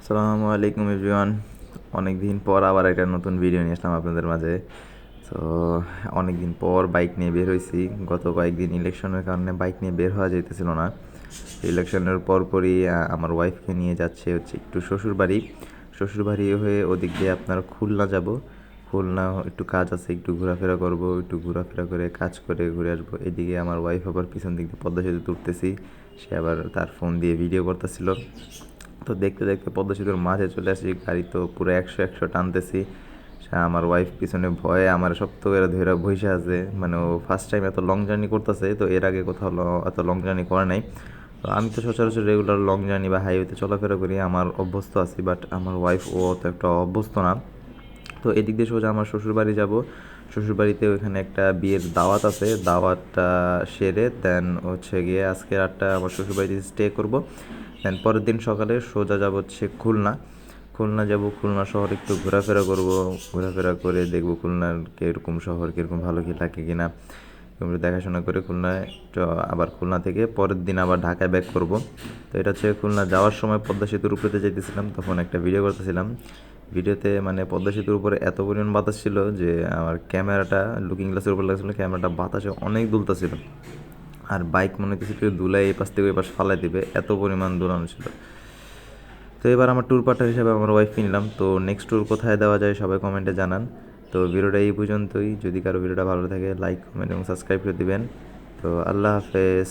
আসসালামু আলাইকুম এভরিওয়ান। অনেক দিন পর আবার একটা নতুন ভিডিও নিয়ে আসলাম আপনাদের মাঝে। তো অনেক দিন পর বাইক নিয়ে বের হয়েছি। গত কয়েকদিন ইলেকশনের কারণে বাইক নিয়ে বের হওয়া যেতেছিল না। ইলেকশনের পরপরই আমার ওয়াইফকে নিয়ে যাচ্ছে হচ্ছে একটু শ্বশুরবাড়ি। শ্বশুরবাড়ি হয়ে ওদিক দিয়ে আপনার খুলনা যাব। খুলনা একটু কাজ আছে, একটু ঘোরাফেরা করব, একটু ঘোরাফেরা করে কাজ করে ঘুরে আসবো। এদিকে আমার ওয়াইফ আবার পিছন দিক দিয়ে পদ্মা সেতু তুলতেছি, সে আবার তার ফোন দিয়ে ভিডিও করতেছিল। তো দেখতে দেখতে পদ্মা সেতুর মাঝে চলে আসি, গাড়ি তো পুরো একশো একশো টানতেছি। সে আমার ওয়াইফ পিছনে ভয়ে আমার শক্ত করে ধরে বসে আছে, মানে ও ফার্স্ট টাইম এত লং জার্নি করতেছে, তো এর আগে কোথাও এত লং জার্নি করে নাই। তো আমি তো সচরাচর রেগুলার লং জার্নি বা হাইওয়েতে চলাফেরা করি, আমার অভ্যস্ত আছি, বাট আমার ওয়াইফ ও তো একটা অভ্যস্ত না। তো এদিক দিয়ে সোজা আমার শ্বশুরবাড়ি যাব। শ্বশুরবাড়িতে ওইখানে একটা বিয়ের দাওয়াত আছে, দাওয়াতটা সেরে দেন হচ্ছে গিয়ে আজকে রাতটা আমার শ্বশুরবাড়িতে স্টে করব। দেন পরের দিন সকালে সোজা যাব হচ্ছে খুলনা। খুলনা যাব, খুলনা শহর একটু ঘোরাফেরা করব। ঘোরাফেরা করে দেখব খুলনার কীরকম শহর, কীরকম ভালো কি লাগে কিনা, এগুলো দেখাশোনা করে খুলনায় তো আবার খুলনা থেকে পরের দিন আবার ঢাকায় ব্যাক করব। তো এটা হচ্ছে খুলনা যাওয়ার সময় পদ্মা সেতুর উপরে যেতেছিলাম, তখন একটা ভিডিও করতেছিলাম। ভিডিওতে মানে পদ্মা সেতুর উপরে এত পরিমাণ বাতাস ছিল যে আমার ক্যামেরাটা লুকিং গ্লাসের উপর লাগছিল, ক্যামেরাটা বাতাসে অনেক দুলতাছিল। আর বাইক মনে হচ্ছে একটু দুলাই এই পাশ থেকে ওই পাশ ফালাই দিবে, এত পরিমাণ দুলানো ছিল। তো এবার আমার ট্যুর পার্টনার হিসাবে আমার ওয়াইফ নিলাম। তো নেক্সট ট্যুর কোথায় দেওয়া যায় সবাই কমেন্টে জানান। তো ভিডিওটা এই পর্যন্তই। যদি কারো ভিডিওটা ভালো থাকে লাইক কমেন্ট এবং সাবস্ক্রাইব করে দিবেন। তো আল্লাহ হাফেজ।